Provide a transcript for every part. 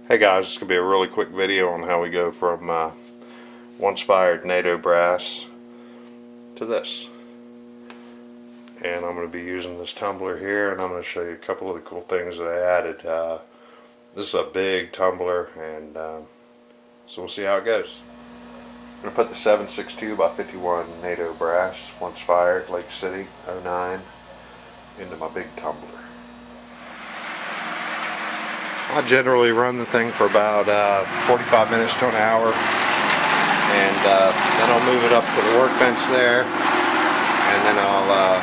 Hey guys, this is going to be a really quick video on how we go from once fired NATO brass to this. And I'm going to be using this tumbler here, and I'm going to show you a couple of the cool things that I added. This is a big tumbler, and so we'll see how it goes. I'm going to put the 762 by 51 NATO brass, once fired, Lake City, 09, into my big tumbler. I generally run the thing for about 45 minutes to an hour, and then I'll move it up to the workbench there, and then I'll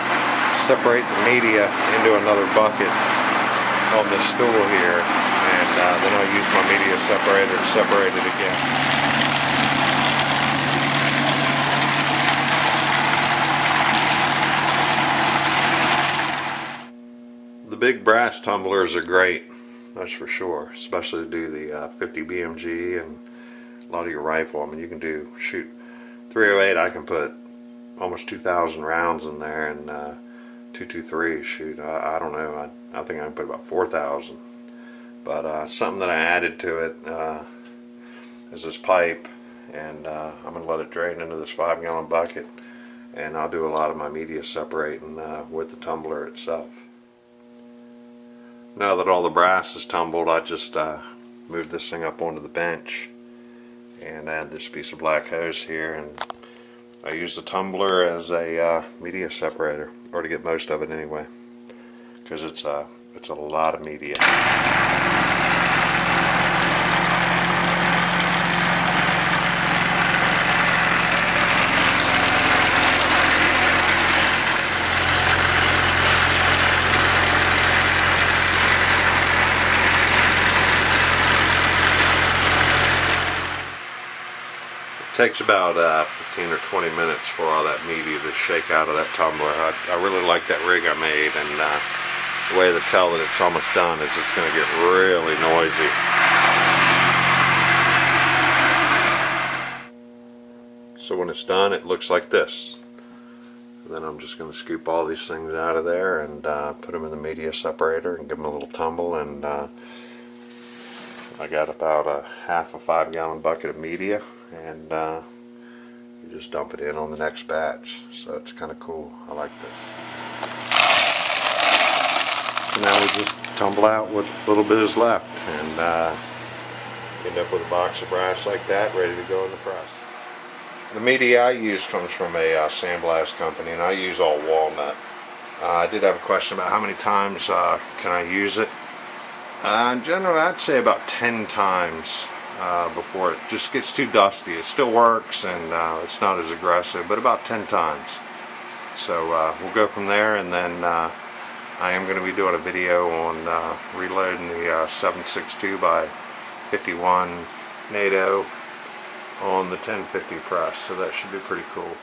separate the media into another bucket on this stool here, and then I'll use my media separator to separate it again. The big brass tumblers are great. That's for sure, especially to do the 50 BMG and a lot of your rifle. I mean, you can shoot 308. I can put almost 2,000 rounds in there, and 223 shoot. I don't know. I think I can put about 4,000. But something that I added to it is this pipe, and I'm gonna let it drain into this 5-gallon bucket, and I'll do a lot of my media separating with the tumbler itself. Now that all the brass is tumbled, I just move this thing up onto the bench and add this piece of black hose here, and I use the tumbler as a media separator, or to get most of it anyway, because it's a lot of media. It takes about 15 or 20 minutes for all that media to shake out of that tumbler. I really like that rig I made, and the way to tell that it's almost done is it's going to get really noisy. So when it's done, it looks like this. And then I'm just going to scoop all these things out of there and put them in the media separator and give them a little tumble, and I got about a half a 5-gallon bucket of media, and you just dump it in on the next batch. So it's kind of cool. I like this. So now we just tumble out what little bit is left, and end up with a box of brass like that, ready to go in the press. The media I use comes from a sandblast company, and I use all walnut. I did have a question about how many times can I use it. In general, I'd say about 10 times before it just gets too dusty. It still works, and it's not as aggressive, but about 10 times. So we'll go from there, and then I am going to be doing a video on reloading the 762 by 51 NATO on the 1050 press, so that should be pretty cool.